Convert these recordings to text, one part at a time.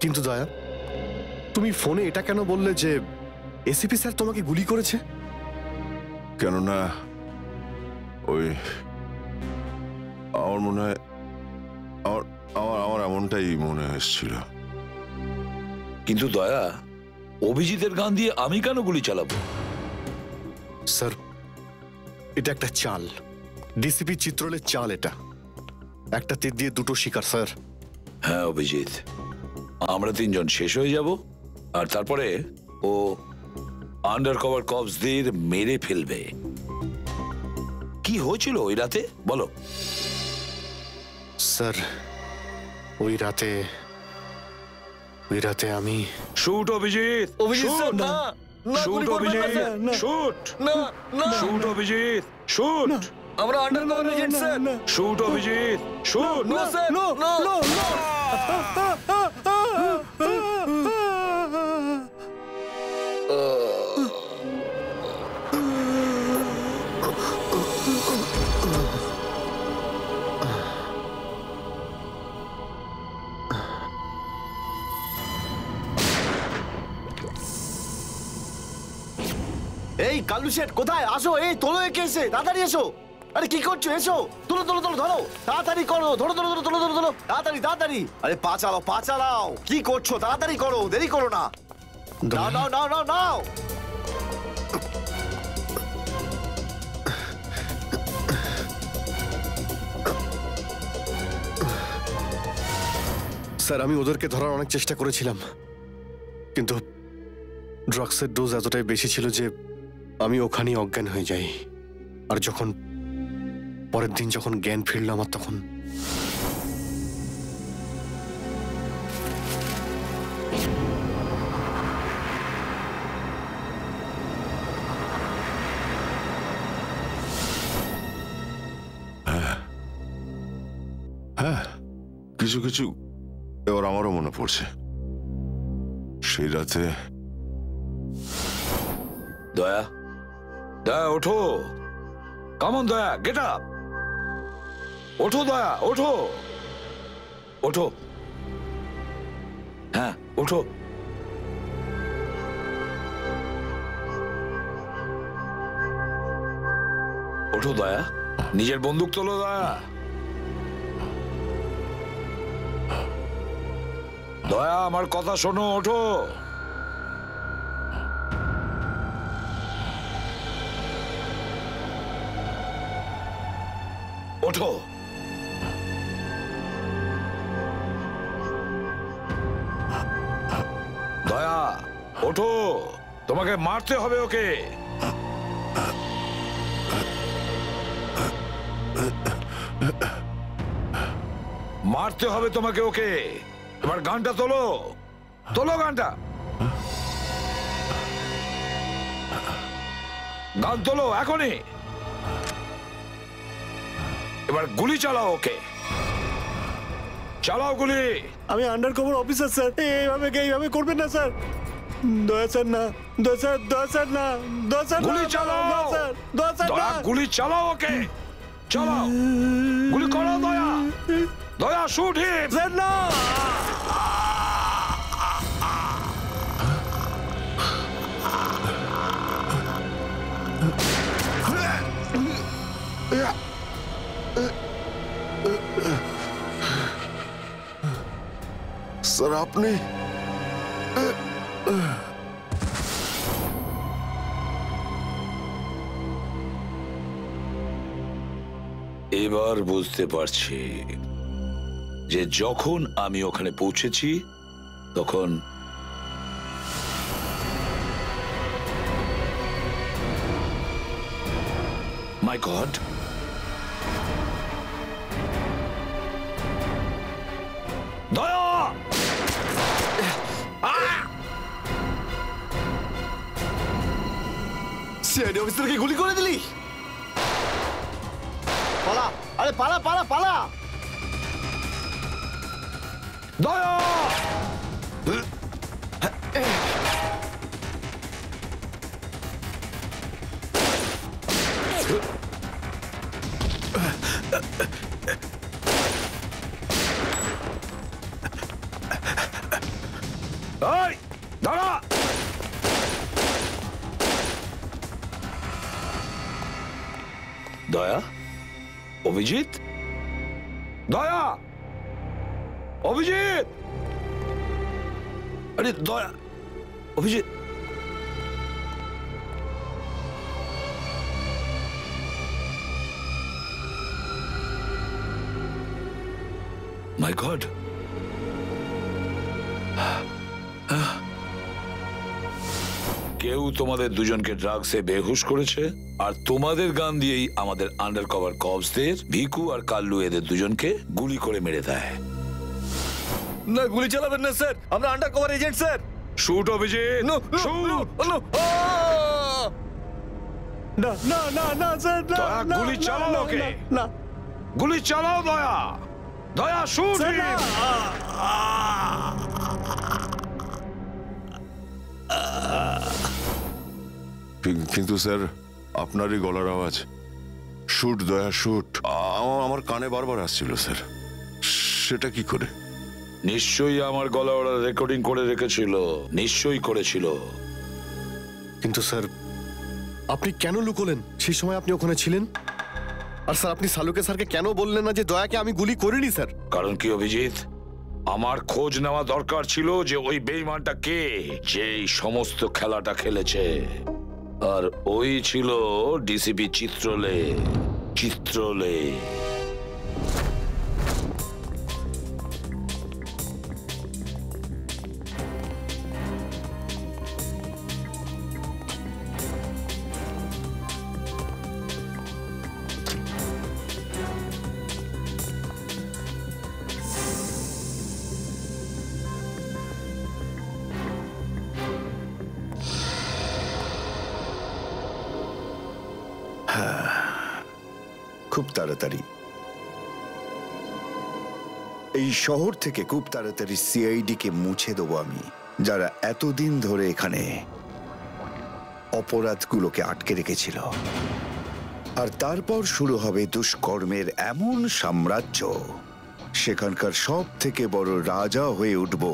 কিন্তু দয়া, তুমি ফোনে এটা কেন বললে যে এসিপি স্যার তোমাকে গুলি করেছে? কেননা ওই আমার মনে হয় আমার এমনটাই মনে হয়েছিল। কিন্তু দয়া, অভিজিতের গান দিয়ে আমি কেন গুলি চালাবো? স্যার, এটা একটা চাল, ডিসিপি চিত্রলের চাল। এটা একটা তীর দিয়ে দুটো শিকার স্যার। হ্যাঁ অভিজিৎ, আমরা তিনজন শেষ হয়ে যাব, আর তারপরে ও আন্ডার কভার কপসদের মেরে ফেলবে। কি হয়েছিল ওই রাতে বলো? স্যার, ওই রাতে আমি shoot Abhijit, shoot shoot Abhijit, shoot shoot Abhijit, shoot. আমরা under cover agent sir. Shoot Abhijit, shoot. No sir, no no. এই কালু শেঠ কোথায়? আসো, এই তোলো একে, এসে তাড়াতাড়ি এসো। আরে কি করছো? এসো, তোলো তোলো তোলো, ধরো তাড়াতাড়ি করো, ধরো ধরো ধরো, তোলো তোলো তোলো, তাড়াতাড়ি তাড়াতাড়ি। আরে পা চালাও, পা চালাও, কি করছো? তাড়াতাড়ি করো, দেরি করো না। নাও নাও নাও নাও নাও। স্যার, আমি ওদেরকে ধরার অনেক চেষ্টা করেছিলাম, কিন্তু ড্রাগসের ডোজ এতটাই বেশি ছিল যে আমি ওখানেই অজ্ঞান হয়ে যাই। আর যখন পরের দিন যখন জ্ঞান ফিরল আমার, তখন হ্যাঁ, কিছু কিছু এবার আমারও মনে পড়ছে। সেই রাতে দয়া, দয়া ওঠো, কামন দয়া, গেট আপ, ওঠো দয়া, ওঠো ওঠো, হ্যাঁ ওঠো। ওঠো দয়া, নিজের বন্দুক তোলো দয়া। দয়া, আমার কথা শোনো, ওঠো। ওঠো। দয়া ওঠো, তোমাকে মারতে হবে ওকে। মারতে হবে তোমাকে ওকে। এবার গানটা তোলো, তোলো গানটা, গান তোলো এখনই। এবার গুলি চালাও ওকে, চালাও গুলি। আমি আন্ডার কভার অফিসার স্যার, এইভাবে করবেন না স্যার। দয়া স্যার না, দয়া স্যার, দয়া স্যার না, দয়া স্যার, গুলি চালাও, দয়া স্যার না। গুলি চালাও ওকে, চালাও গুলি করো দয়া, দয়া শুট হিম। স্যার না। স্যার, আপনি এবার বুঝতে পারছি যে যখন আমি ওখানে পৌঁছেছি তখন মাই গড, দয়া, সিআইডি অফিসারকে গুলি করে দিলি? পালা, আরে পালা পালা পালা। দয়া, দয়া, অভিজিৎ, দয়া, অভিজিৎ, আরে দয়া, অভিজিৎ। মাই গড, কেউ তোমাদের দুজনকে ড্রাগসে বেহুশ করেছে, আর তোমাদের গান দিয়েই আমাদের আন্ডার কভার কপসদের ভিকু আর কাল্লু এদের দুজনকে গুলি করে মেরে দেয়। না, গুলি চালাবেন না স্যার, আমরা under cover agent sir. Shoot Abhijit, no no shoot. No, না না না না স্যার, না দয়া, না, গুলি না, চালাও না, ওকে। না গুলি চালাও দয়া, দয়া শুট। স্যার, না। কিন্তু স্যার, আপনারই গলার আওয়াজ, শুট দয়া শুট, আমার কানে বারবার আসছিল স্যার। সেটা কি করে? নিশ্চয়ই আমার গলা ওরা রেকর্ডিং করে রেখেছিল, নিশ্চয়ই করেছিল। কিন্তু স্যার, আপনি কেন লুকোলেন? সেই সময় আপনি ওখানে ছিলেন। আর স্যার, আপনি সালুকে স্যারকে কেন বললেন না যে দয়াকে আমি গুলি করিনি স্যার? কারণ কি অভিজিৎ, আমার খোঁজ নেওয়া দরকার ছিল যে ওই বেঈমানটা কে, যে এই সমস্ত খেলাটা খেলেছে। আর ওই ছিল ডিসিপি চিত্রলে। চিত্রলে খুব তাড়াতাড়ি এই শহর থেকে খুব তাড়াতাড়ি সিআইডি কে মুছে দেবো আমি, যারা এতদিন ধরে এখানে অপরাধগুলোকে আটকে রেখেছিল। আর তারপর শুরু হবে দুষ্কর্মের এমন সাম্রাজ্য, সেখানকার সব থেকে বড় রাজা হয়ে উঠব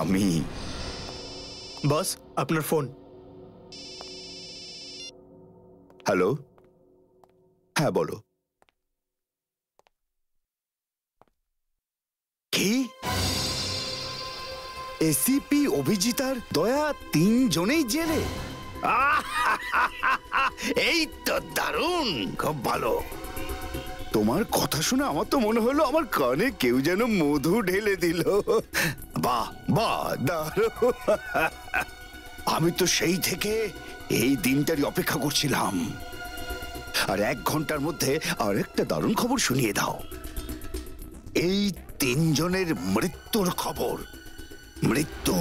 আমি। বস, আপনার ফোন। হ্যালো, হ্যাঁ বলো। কি? এসিপি অভিজিতার দয়া তিনজনেই জেলে? এই তো দারুণ, খুব ভালো। তোমার কথা শুনে আমার তো মনে হলো আমার কানে কেউ যেন মধু ঢেলে দিল। বাহ বাহ, দারুণ। আমি তো সেই থেকে এই দিনটারই অপেক্ষা করছিলাম। আর 1 ঘন্টার মধ্যে আরেকটা দারুণ খবর শুনিয়ে দাও। এই তিনজনের মৃত্যুর খবর। মৃত্যু।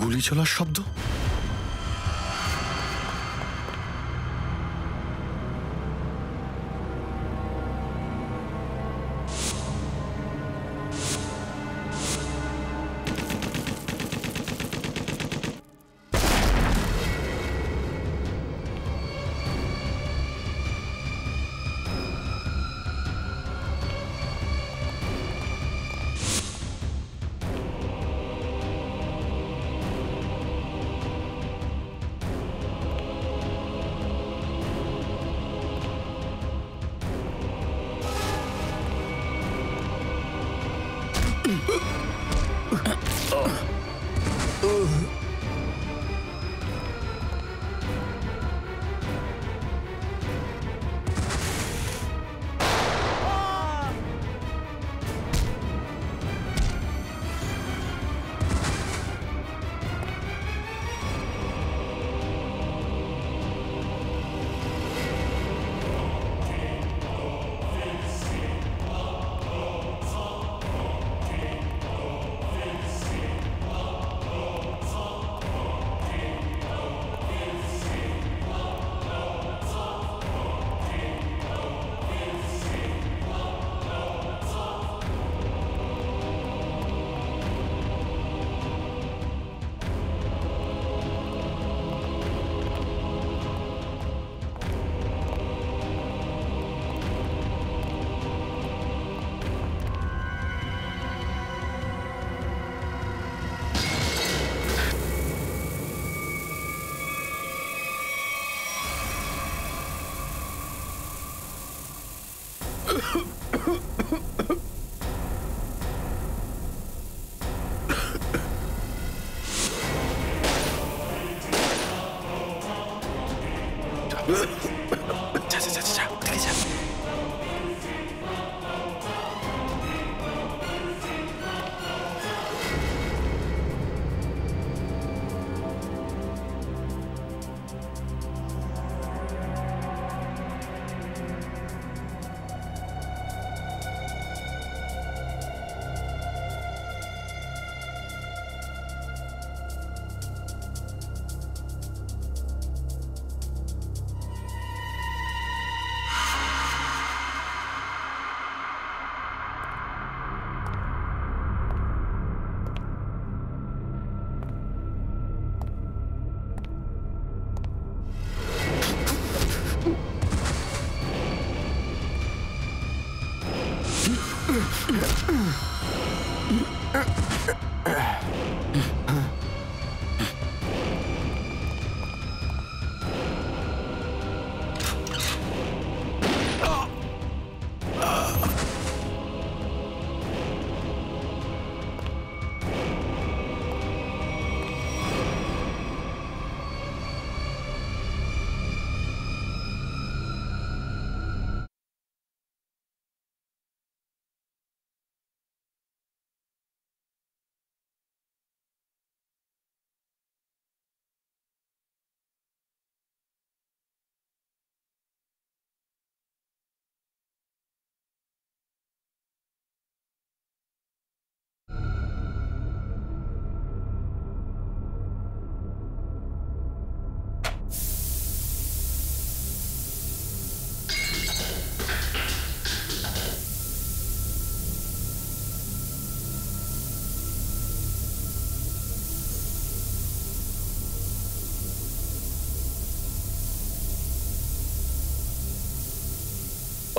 গুলি চলার শব্দ।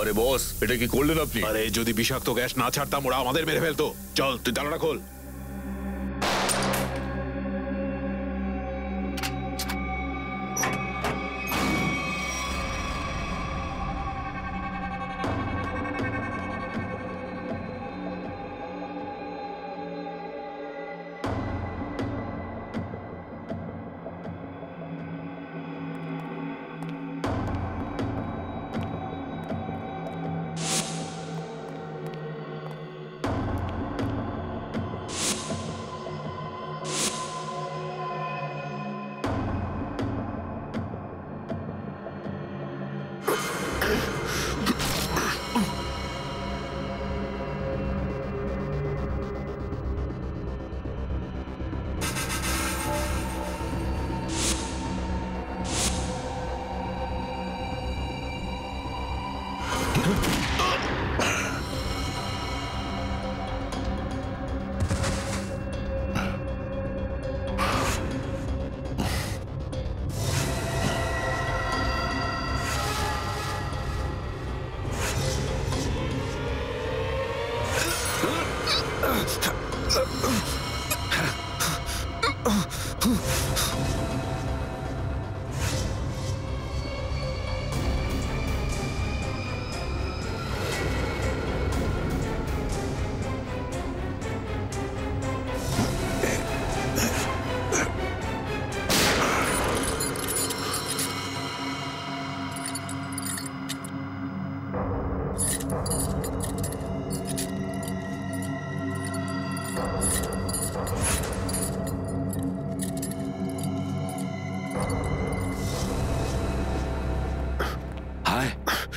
আরে বস, এটা কি করলেন আপনি? আরে যদি বিষাক্ত গ্যাস না ছাড়তাম ওরা আমাদের মেরে ফেলতো। চল তুই তালাটা খোল।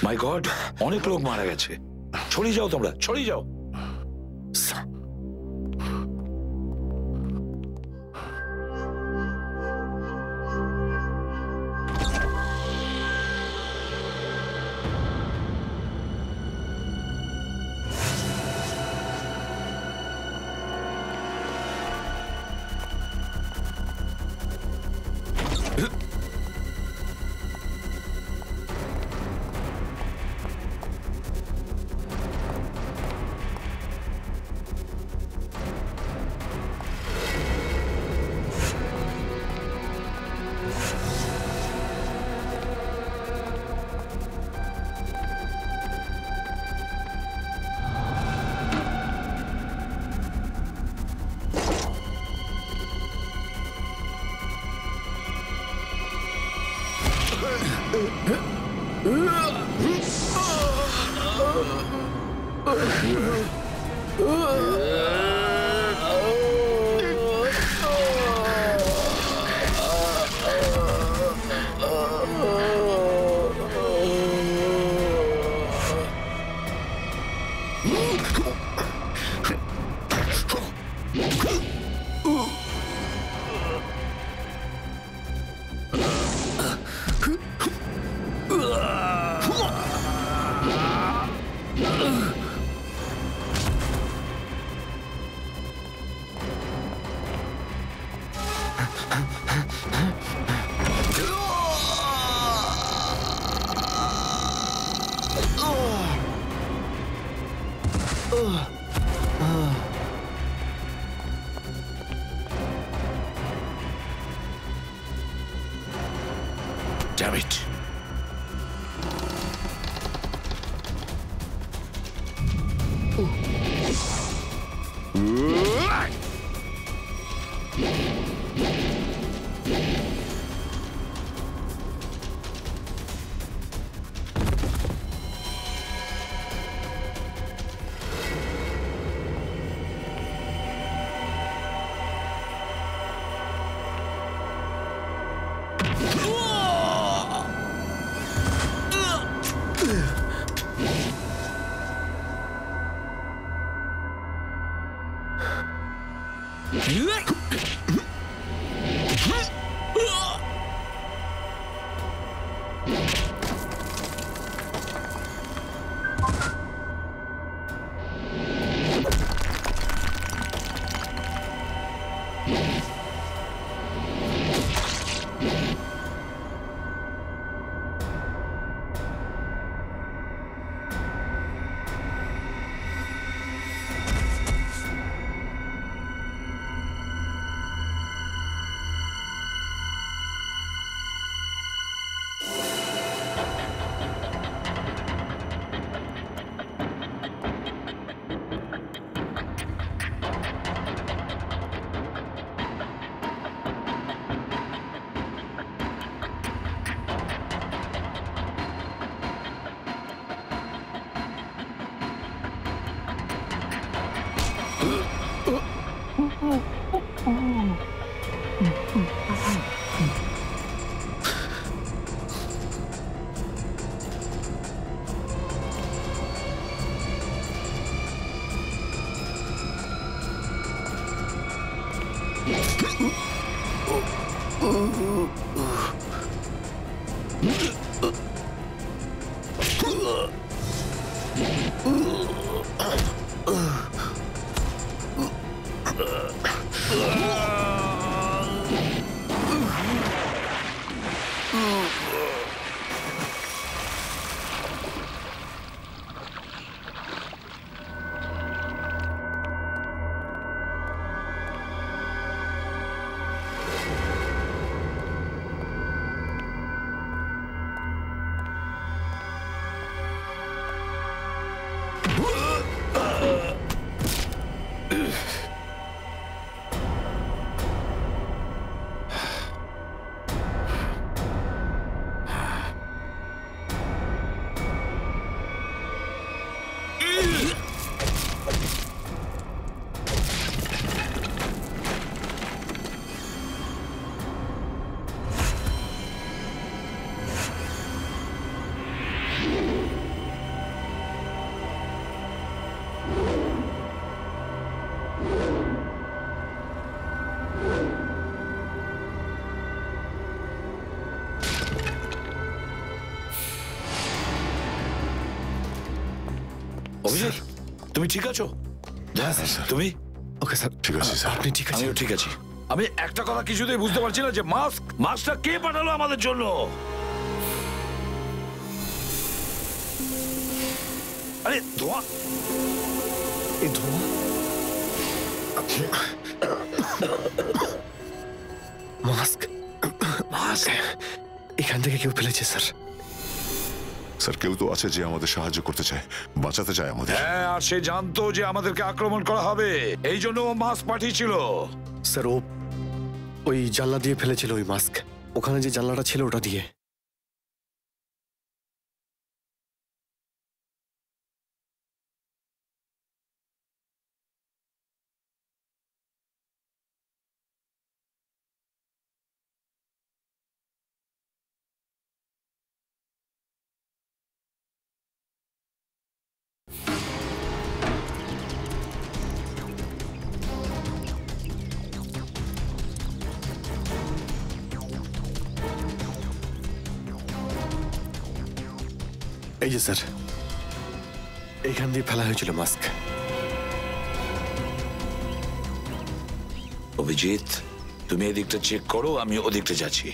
মাই গড, অনেক লোক মারা গেছে। ছড়িয়ে যাও তোমরা, ছড়িয়ে যাও। Damn it. অভিজিৎ, তুমি ঠিক আছো? তুমি? ওকে স্যার, ঠিক আছে স্যার। আপনি ঠিক আছেন? আমিও ঠিক আছি। আমি একটা কথা কিছুতেই বুঝতে পারছি না যে মাস্কটা কে পাঠালো আমাদের জন্য? আরে ধোঁয়া, এই ধোঁয়া মাস্ক এখান থেকে কেউ ফেলেছে স্যার। স্যার কেউ তো আছে যে আমাদের সাহায্য করতে চায়, বাঁচাতে চায় আমাদের। হ্যাঁ, আর সে জানতো যে আমাদেরকে আক্রমণ করা হবে, এই জন্য ও মাস্ক পাঠিয়েছিল। স্যার ও ওই জানলা দিয়ে ফেলেছিল ওই মাস্ক, ওখানে যে জানলাটা ছিল ওটা দিয়ে। এই যে স্যার, এইখান দিয়ে ফেলা হয়েছিল মাস্ক। অভিজিৎ, তুমি এদিকটা চেক করো, আমি ওদিকটা যাচ্ছি।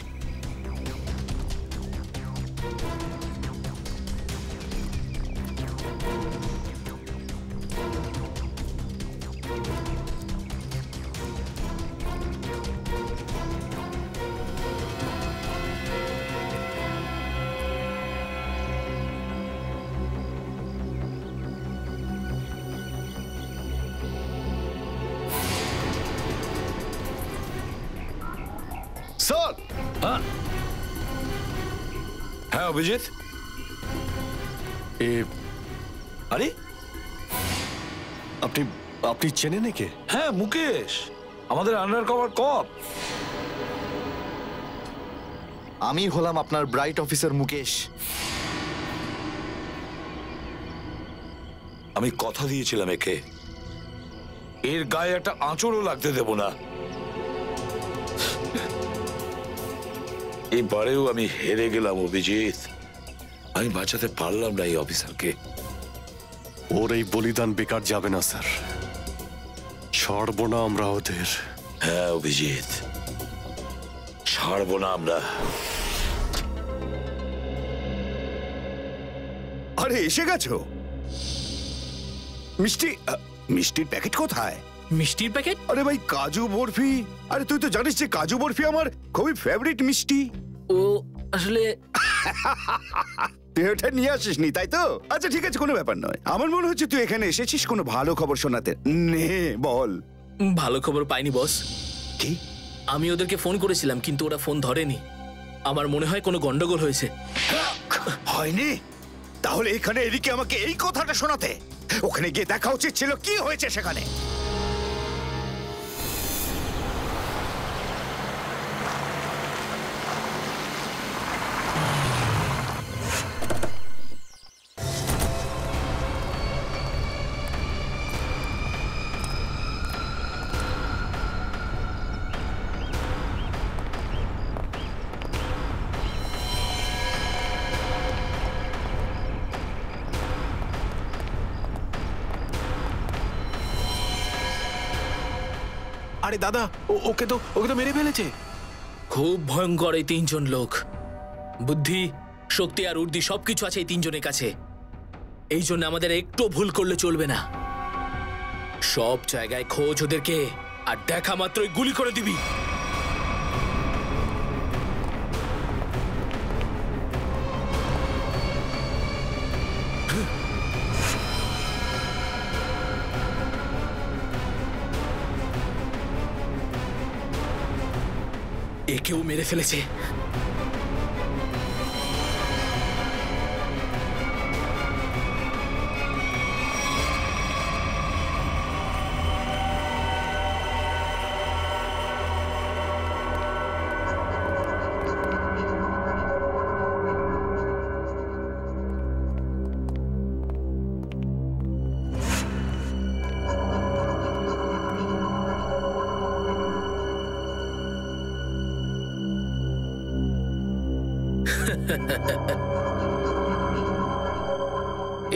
স্যার, হ্যাঁ অভিজিৎ, আরে আপনি আপনি চেনেন একে? হ্যাঁ মুকেশ, আমাদের আন্ডার কভার কপ। আমি হলাম আপনার ব্রাইট অফিসার মুকেশ। আমি কথা দিয়েছিলাম একে, এর গায়ে একটা আঁচড়ও লাগতে দেব না। এবারেও আমি হেরে গেলাম অভিজিৎ, আমি বাঁচাতে পারলাম না এই অফিসারকে। ওর এই বলিদান বেকার যাবে না স্যার, ছাড়বো না আমরা ওদের। হ্যাঁ অভিজিৎ, ছাড়বো না আমরা। আরে এসে গেছো? মিষ্টি মিষ্টির প্যাকেট কোথায়? মিষ্টির প্যাকেট? আরে ভাই কাজু বরফি, আরে তুই তো জানিস যে কাজু বরফি আমার খুবই ফেভারিট মিষ্টি। ও আসলে তুই ওটা নিয়ে আসিসনি তাই তো? আচ্ছা ঠিক আছে, কোনো ব্যাপার নয়। আমার মনে হচ্ছে তুই এখানে এসেছিস কোনো ভালো খবর শোনাতে। নে বল। ভালো খবর পাইনি বস। কি? আমি ওদেরকে ফোন করেছিলাম কিন্তু ওরা ফোন ধরেনি। আমার মনে হয় কোনো গন্ডগোল হয়েছে। হয়নি? তাহলে এখানে এদিকে আমাকে এই কথাটা শোনাতে? ওখানে গিয়ে দেখা উচিত ছিল কি হয়েছে সেখানে। আরে দাদা, ওকে তো মেরে ফেলেছে। খুব ভয়ঙ্কর এই তিনজন লোক। বুদ্ধি, শক্তি আর উর্দি সবকিছু আছে এই তিনজনের কাছে। এই জন্য আমাদের একটু ভুল করলে চলবে না। সব জায়গায় খোঁজ ওদেরকে, আর দেখা মাত্রই গুলি করে দিবি। একেও মেরে ফেলেছে।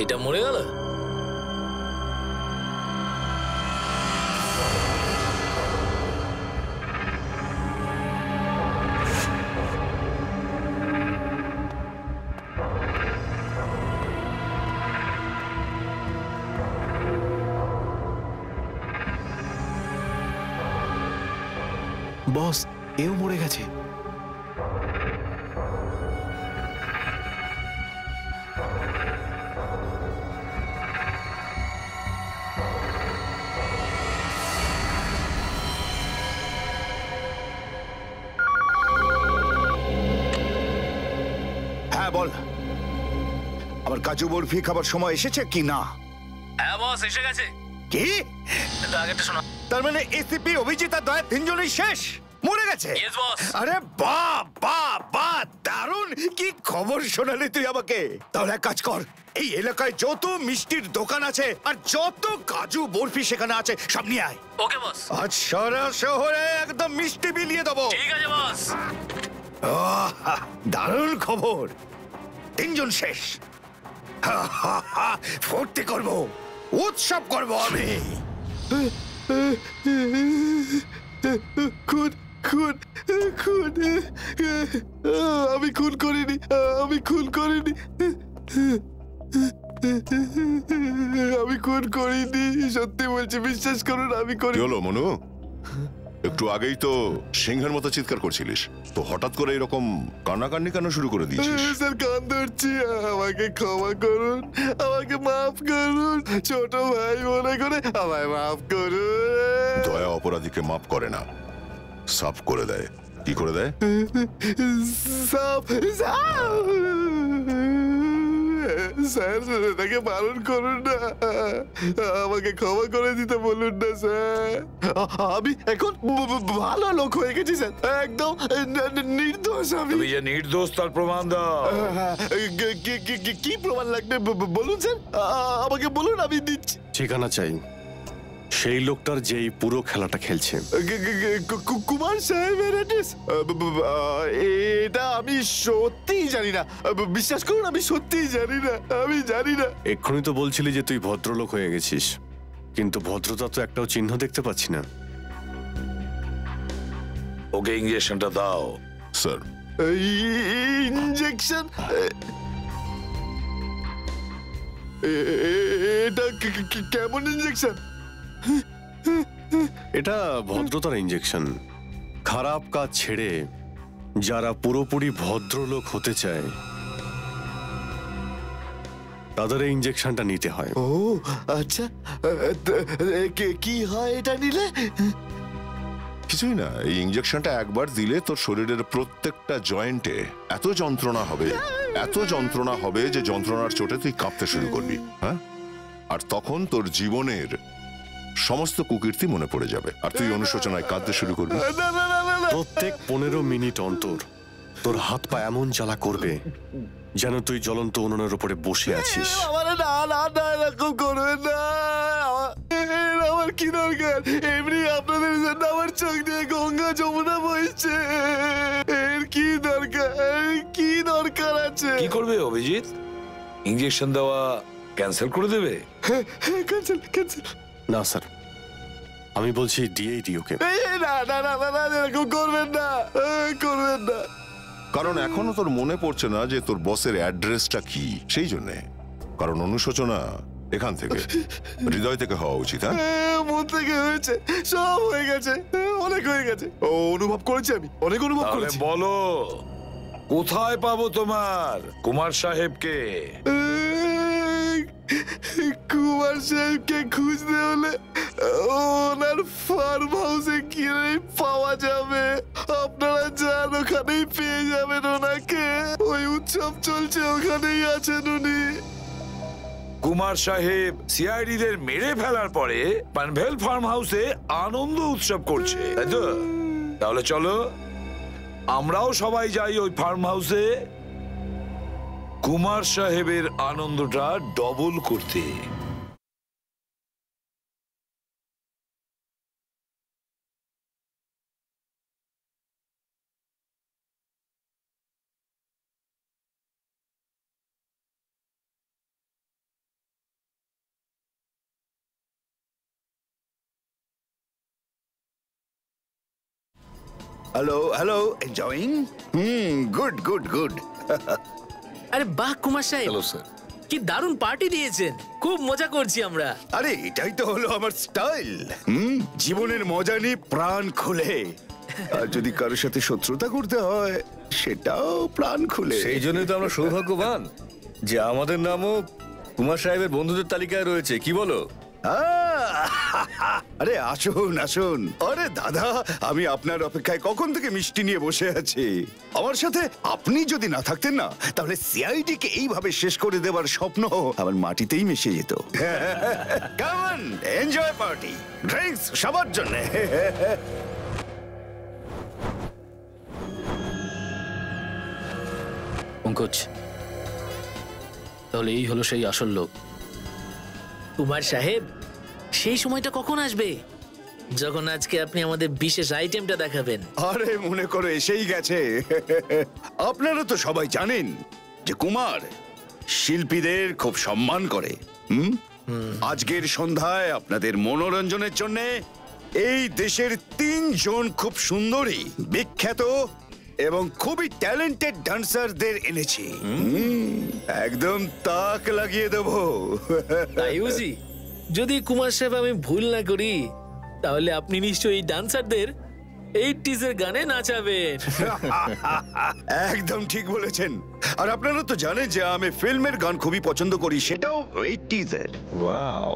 এটা মরে গেল। বস, এও মরে গেছে। হ্যাঁ বল, আমার কাজু বরফি খাবার সময় এসেছে কি না? হ্যাঁ বস, এসে গেছে। কি? আগেরটা শোনা। তার মানে এসিপি, অভিজিৎ আর দয়া তিনজনই শেষ, মরে গেছে? Yes, boss. আরে বাহ বাহ বাহ, দারুণ! কি খবর শোনালি তুই আমাকে। তাহলে এক কাজ কর, এই এলাকায় যত মিষ্টির দোকান আছে আর যত কাজু বরফি সেখানে আছে সব নিয়ে আয়। ওকে বস। আজ সারা শহরে একদম মিষ্টি বিলিয়ে দেবো। ঠিক আছে বস। দারুণ খবর, তিনজন শেষ। ফুর্তি করব, উৎসব করব আমি। খুন খুন খুন আমি খুন করিনি, আমি খুন করিনি, আমি খুন করিনি, সত্যি বলছি, বিশ্বাস করুন আমি কি করিনি। হলো মনু? একটু আগেই তো সিংহের মতো চিৎকার করছিলিস, তো হঠাৎ করে এরকম কান্নাকান্নি কেন শুরু করে দিয়েছিস? স্যার কান ধরছি, আমাকে ক্ষমা করুন, আমাকে মাফ করুন, ছোট ভাই মনে করে আমায় মাফ করুন। দয়া অপরাধীকে মাফ করে না, সাফ করে দেয়। কি করে দেয়? সাফ সাফ। স্যার তাকে বারণ করুন না, আমাকে ক্ষমা করে দিতে বলুন না স্যার। আমি এখন ভালো লোক হয়ে গেছি স্যার, একদম নির্দোষ আমি। তুমি যে নির্দোষ তার প্রমাণ দাও। কি প্রমাণ লাগবে বলুন স্যার, আমাকে বলুন, আমি দিচ্ছি। ঠিকানা চাই সেই লোকটার যেই পুরো খেলাটা খেলছে। কুমার সাহেবের অ্যাড্রেস? এটা আমি সত্যিই জানি না, বিশ্বাস করুন আমি সত্যিই জানি না, আমি জানি না। এক্ষুনি তো বলছিলি যে তুই ভদ্রলোক হয়ে গেছিস, কিন্তু ভদ্রতা তো একটাও চিহ্ন দেখতে পাচ্ছি না। ওকে ইঞ্জেকশনটা দাও। Sir, injection? এটা কেমন ইঞ্জেকশন? এটা ভদ্রতার ইঞ্জেকশন। খারাপ কাজ ছেড়ে যারা পুরোপুরি ভদ্রলোক হতে চায় তাদের এই ইঞ্জেকশনটা নিতে হয়। ও আচ্ছা, কি হয় এটা নিলে? কিছুই না, এই ইঞ্জেকশনটা একবার দিলে তোর শরীরের প্রত্যেকটা জয়েন্টে এত যন্ত্রণা হবে, এত যন্ত্রণা হবে যে যন্ত্রণার চোটে তুই কাঁপতে শুরু করবি। হ্যাঁ, আর তখন তোর জীবনের সমস্ত কুকীর্তি মনে পড়ে যাবে, আর তুই অনুশোচনায় কাঁদতে শুরু করবি। প্রত্যেক 15 মিনিট অন্তর তোর হাত পা এমন জ্বালা করবে যেন তুই জ্বলন্ত উনুনের উপরে বসে আছিস। না না না, এরকম করবেন না, আমার কি দরকার? এমনি আপনাদের জন্য আমার চোখ দিয়ে গঙ্গা যমুনা বইছে, এর কি দরকার? কি দরকার আছে? কি করবে অভিজিৎ? ইঞ্জেকশন দেওয়া ক্যান্সেল করে দেবে? Cancel cancel. না স্যার, আমি বলছি দিয়েই দিই ওকে। না না না না, এরকম করবেন না, করবেন না। কারণ এখনো তোর মনে পড়ছে না যে তোর বসের অ্যাড্রেসটা কি, সেই জন্যে। কারণ অনুশোচনা এখান থেকে, হৃদয় থেকে হওয়া উচিত। হ্যাঁ, মন থেকে হয়েছে, সব হয়ে গেছে, অনেক হয়ে গেছে, অনুভব করেছি আমি, অনেক অনুভব তাহলে করেছি। বলো, কোথায় পাবো তোমার কুমার সাহেবকে? কুমার সাহেবকে খুঁজতে হলে ওনার ফার্ম হাউসে গিয়ে পাওয়া যাবে। আপনারা যান, ওখানেই পেয়ে যাবেন ওনাকে। ওই উৎসব চলছে, ওখানেই আছেন উনি। কুমার সাহেব সিআইডি দের মেরে ফেলার পরে পানভেল ফার্ম হাউসে আনন্দ উৎসব করছে, তাই তো? তাহলে চলো আমরাও সবাই যাই ওই ফার্ম হাউসে কুমার সাহেবের আনন্দটা ডবল করতে। Hello hello, enjoying? Good good good. আরে বাহ কুমার সাহেব, হ্যালো স্যার। কি দারুণ পার্টি দিয়েছেন, খুব মজা করছি আমরা। আরে এটাই তো হলো আমার স্টাইল, জীবনের মজা নিয়ে প্রাণ খুলে। আর যদি কারোর সাথে শত্রুতা করতে হয় সেটাও প্রাণ খুলে। সেই জন্যই তো আমরা সৌভাগ্যবান যে আমাদের নামও কুমার সাহেবের বন্ধুদের তালিকায় রয়েছে, কি বলো? আরে আসুন আসুন। আরে দাদা, আমি আপনার অপেক্ষায় কখন থেকে মিষ্টি নিয়ে বসে আছি। আমার সাথে আপনি যদি না থাকতেন না, তাহলে সিআইডি কে এইভাবে শেষ করে দেবার স্বপ্ন আমার মাটিতেই মিশে যেত। Come on, enjoy party, drinks সবার জন্য। পঙ্কজ, তাহলে এই হলো সেই আসল লোক। কুমার সাহেব, সেই সময়টা কখন আসবে যখন আজকে আপনি আমাদের বিশেষ আইটেমটা দেখাবেন? আরে মনে করো এসেই গেছে। আপনারা তো সবাই জানেন যে কুমার শিল্পীদের খুব সম্মান করে। আজকের সন্ধ্যায় আপনাদের মনোরঞ্জনের জন্য এই দেশের 3 জন খুব সুন্দরী, বিখ্যাত এবং খুবই ট্যালেন্টেড ডান্সারদের এনেছি। একদম তাক লাগিয়ে দেবো। তাই বুঝি? যদি কুমার সাহেব আমি ভুল না করি, তাহলে আপনি নিশ্চয়ই এই ডান্সারদের 80s এর গানে নাচাবেন। একদম ঠিক বলেছেন। আর আপনারা তো জানেন যে আমি ফিল্মের গান খুবই পছন্দ করি, সেটাও 80s এর। ওয়াও।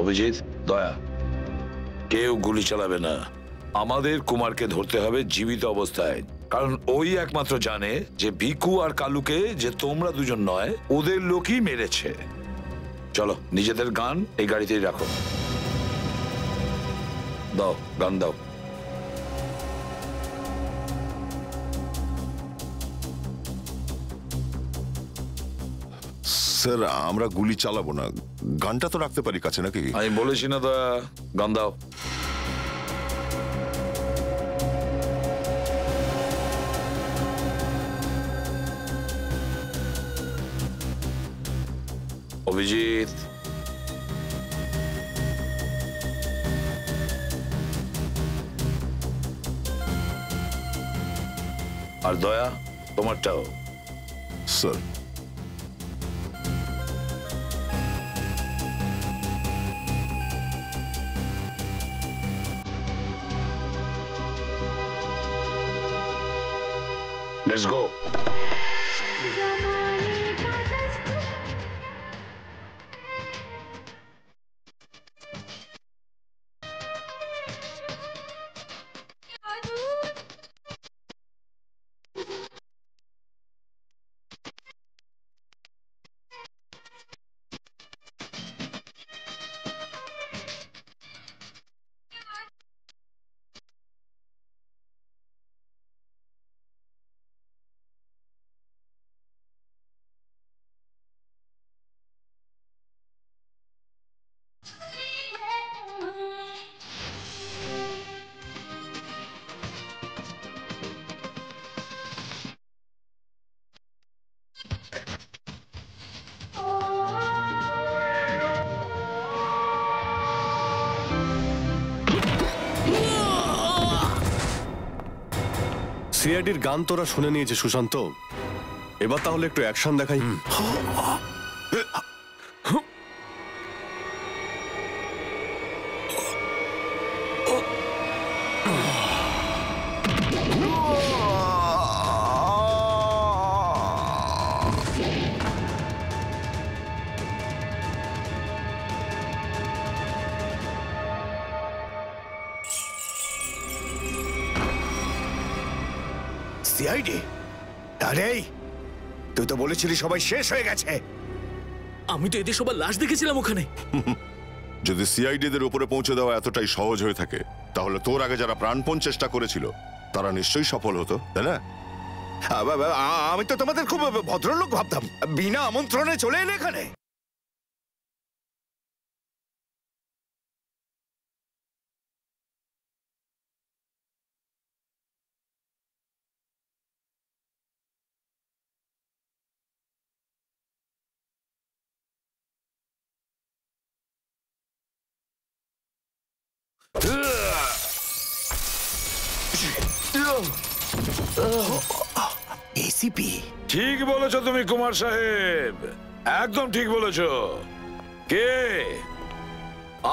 অভিজিৎ, দয়া, কেউ গুলি চালাবে না। আমাদের কুমারকে ধরতে হবে জীবিত অবস্থায়, কারণ ওই একমাত্র জানে যে ভিকু আর কালুকে যে তোমরা দুজন নয়, ওদের লোকই মেরেছে। চলো, নিজেদের গান এই গাড়িতেই রাখো। দাও, গান দাও। স্যার, আমরা গুলি চালাবো না, গানটা তো রাখতে পারি কাছে নাকি? আমি বলেছি না দয়া, গান দাও। অভিজিৎ, আর দয়া, তোমারটাও। Sir, Let's go. সিআইডির গান তোরা শুনে নিয়েছে সুশান্ত, এবার তাহলে একটু অ্যাকশন দেখাই। সিআইডি? আরে তুই তো বলেছিলি সবাই শেষ হয়ে গেছে। আমি তো এদের সবার লাশ দেখেছিলাম ওখানে। যদি সিআইডিদের উপরে পৌঁছে দেওয়া এতটাই সহজ হয়ে থাকে, তাহলে তোর আগে যারা প্রাণপণ চেষ্টা করেছিল তারা নিশ্চয়ই সফল হতো, তাই না? আমি তো তোমাদের খুব ভদ্রলোক ভাবতাম, বিনা আমন্ত্রণে চলে এলে এখানে। এসিপি ঠিক বলেছো তুমি কুমার সাহেব, একদম ঠিক বলেছো। কে?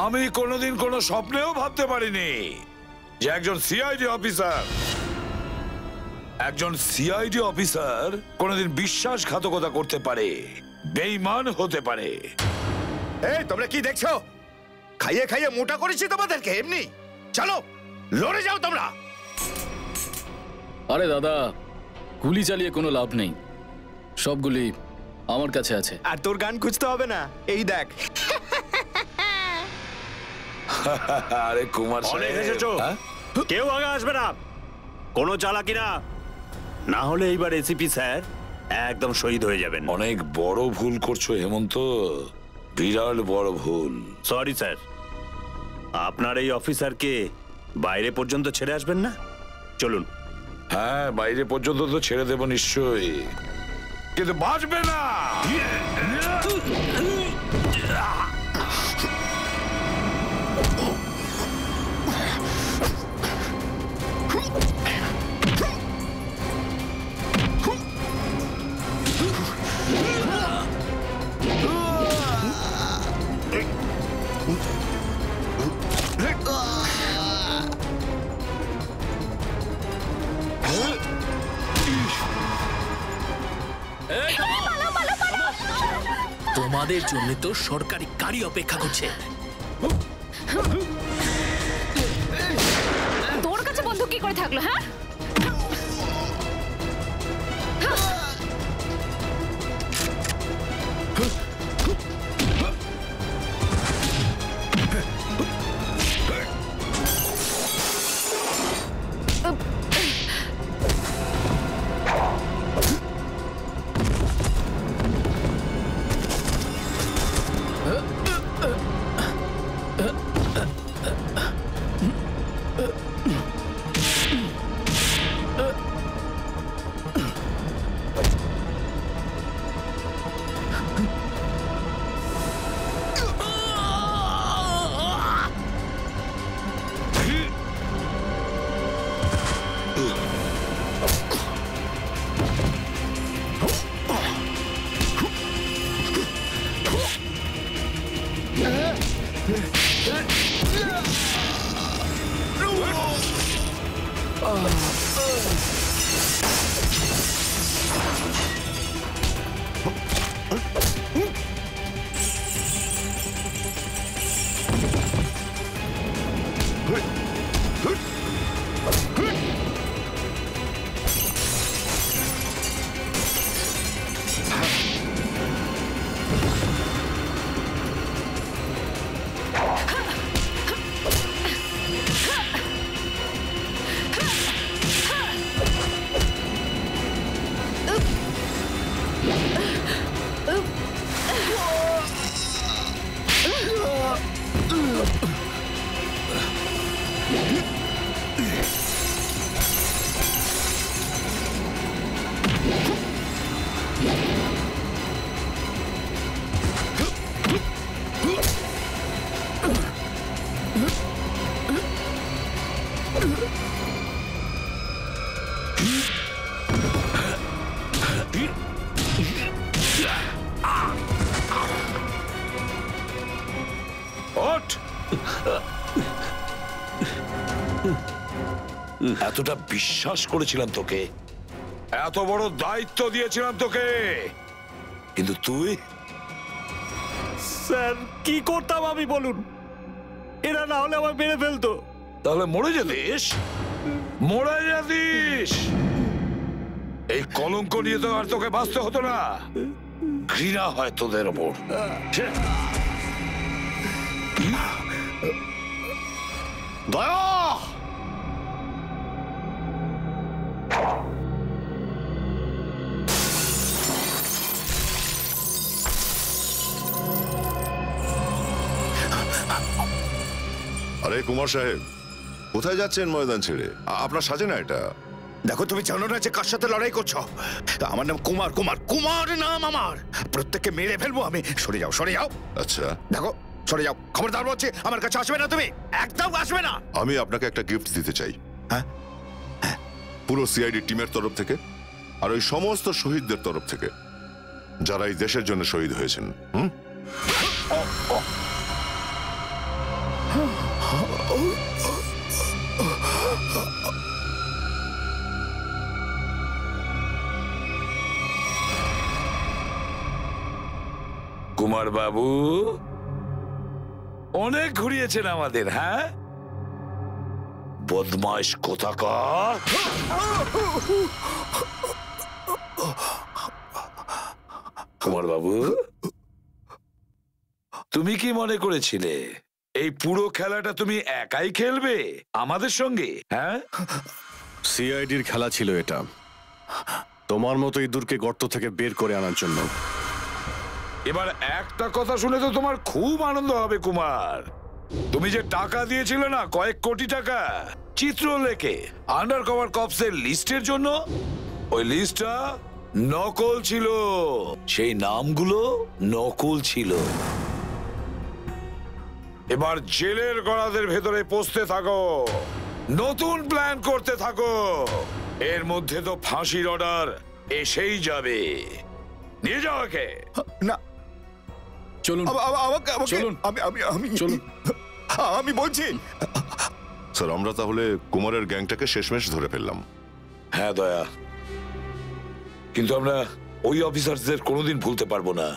আমি কোনোদিন কোনো স্বপ্নেও ভাবতে পারিনি যে একজন সিআইডি অফিসার কোনোদিন বিশ্বাসঘাতকতা করতে পারে, বেঈমান হতে পারে। এই তোমরা কি দেখছো? খাইয়ে খাইয়ে মোটা করেছি তোমাদেরকে এমনি। চলো লড়ে যাও তোমরা। আরে দাদা, গুলি চালিয়ে কোনো লাভ নেই, সবগুলি আমার কাছে আছে। আর তোর গান খুঁজতে হবে না, এই দেখ। আরে কুমার অনেক সাহেব, এসেছো, কেউ আগে আসবে না, কোনো চালাকি না, না হলে এইবার এসিপি স্যার একদম শহীদ হয়ে যাবেন। অনেক বড় ভুল করছো হেমন্ত, বিরাট বড় ভুল। সরি স্যার, আপনার এই অফিসারকে বাইরে পর্যন্ত ছেড়ে আসবেন না? চলুন। হ্যাঁ, বাইরে পর্যন্ত তো ছেড়ে দেবো নিশ্চয়ই, কিন্তু বাঁচবে না। তোমাদের জন্য তো সরকারি গাড়ি অপেক্ষা করছে। তোর কাছে বন্দুক কি করে থাকলো? হ্যাঁ, এতটা বিশ্বাস করেছিলাম তোকে, এত বড় দায়িত্ব দিয়েছিলাম তোকে, কিন্তু তুই। স্যার কি করতাম আমি বলুন, এরা না হলে আমার মেরে ফেলতো। তাহলে মরে যেতিস, মরে যেতিস। এই কলঙ্ক নিয়ে তো আর তোকে বাঁচতে হতো না। ঘৃণা হয় তোদের ওপর। দয়া! আরে কুমার সাহেব, কোথায় যাচ্ছেন ময়দান ছেড়ে? আপনার সাজে না এটা। দেখো তুমি জানো না যে কার সাথে লড়াই করছো? আমার নাম কুমার, কুমার কুমার নাম আমার। প্রত্যেককে মেরে ফেলবো আমি। সরে যাও, সরে যাও। আচ্ছা, দেখো সরে যাও, খবরদার বলছি আমার কাছে আসবে না, তুমি একদম আসবে না। আমি আপনাকে একটা গিফট দিতে চাই। হ্যাঁ, পুরো সিআইডি টিমের তরফ থেকে আর ওই সমস্ত শহীদদের তরফ থেকে যারা এই দেশের জন্য শহীদ হয়েছেন। কুমার বাবু অনেক ঘুরিয়েছেন আমাদের, হ্যাঁ? বদমাইশ কোথাকার। কুমার বাবু, তুমি কি মনে করেছিলে এই পুরো খেলাটা তুমি একাই খেলবে আমাদের সঙ্গে? হ্যাঁ, সিআইডির খেলা ছিল এটা, তোমার মতো ইঁদুরকে গর্ত থেকে বের করে আনার জন্য। এবার একটা কথা শুনে তো তোমার খুব আনন্দ হবে কুমার। তুমি যে টাকা দিয়েছিলে না, কয়েক কোটি টাকা চিত্রলেখে আন্ডার কভার কপসের লিস্টের জন্য, ওই লিস্টটা নকল ছিল, সেই নামগুলো নকল ছিল। এবার জেলের গড়াদের ভেতরে পৌঁছতে থাকো, নতুন প্ল্যান করতে থাকো। এর মধ্যে তো ফাঁসির অর্ডার এসেই যাবে। নিয়ে যাও একে। না, চলুন চলুন চলুন। আমি বলছি স্যার, আমরা তাহলে কুমারের গ্যাংটাকে শেষমেশ ধরে ফেললাম। হ্যাঁ দয়া, কিন্তু আমরা ওই অফিসারদের কোনোদিন ভুলতে পারবো না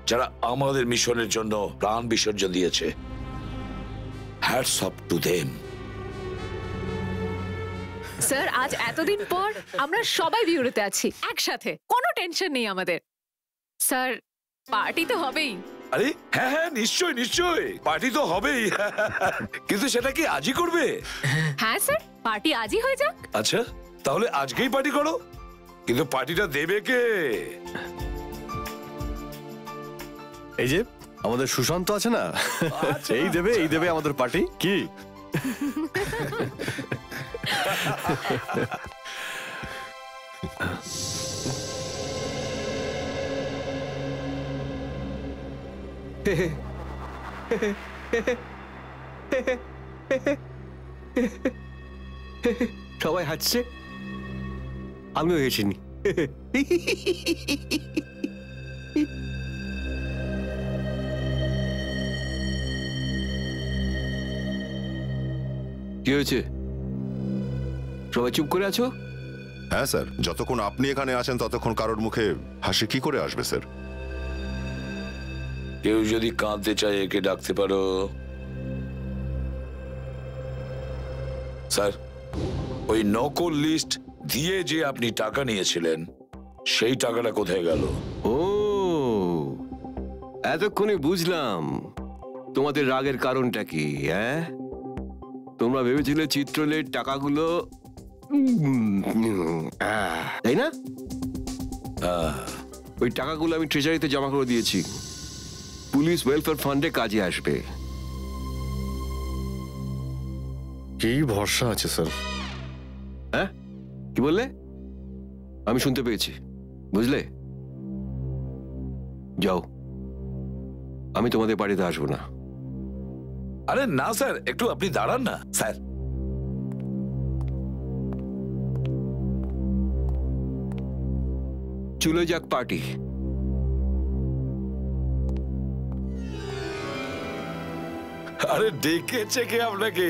যারা আমাদের মিশনের জন্য প্রাণ বিসর্জন দিয়েছে। Hats off to them. Sir, আজ এতদিন পর আমরা সবাই বিউরোতে আছি একসাথে, কোনো টেনশন নেই আমাদের। স্যার, পার্টি তো হবেই। আরে হ্যাঁ হ্যাঁ, নিশ্চয় নিশ্চয়, পার্টি তো হবেই। কিন্তু সেটা কি আজই করবে? হ্যাঁ স্যার, পার্টি আজই হয়ে যাক। আচ্ছা, তাহলে আজকেই পার্টি করো, কিন্তু পার্টিটা দেবে কে? এই যে আমাদের সুশান্ত আছে না, এই দেবে আমাদের পার্টি। কি সবাই হাসছে, আমিও হেসিনি। কি হয়েছে? সবাই চুপ করে আছো? হ্যাঁ স্যার, যতক্ষণ আপনি এখানে আছেন ততক্ষণ কারোর মুখে হাসি কি করে আসবে স্যার? কেউ যদি কাঁদতে চায় একে ডাকতে পারো। স্যার, ওই নকল লিস্ট দিয়ে যে আপনি টাকা নিয়েছিলেন, সেই টাকাটা কোথায় গেল? ও, এতক্ষণে বুঝলাম তোমাদের রাগের কারণটা কি। হ্যাঁ, তোমরা ভেবেছিলে চিত্রলের টাকাগুলো, তাই না? ওই টাকাগুলো আমি ট্রেজারিতে জমা করে দিয়েছি, পুলিশ ওয়েলফেয়ার ফান্ডে কাজে আসবে। কি ভরসা আছে স্যার? হ্যাঁ, কি বললে? আমি শুনতে পেয়েছি, বুঝলে? যাও, আমি তোমাদের বাড়িতে আসবো না। আরে না স্যার, একটু আপনি দাঁড়ান না স্যার। চলে যাক পার্টি। আরে ডেকেছে কে আপনাকে?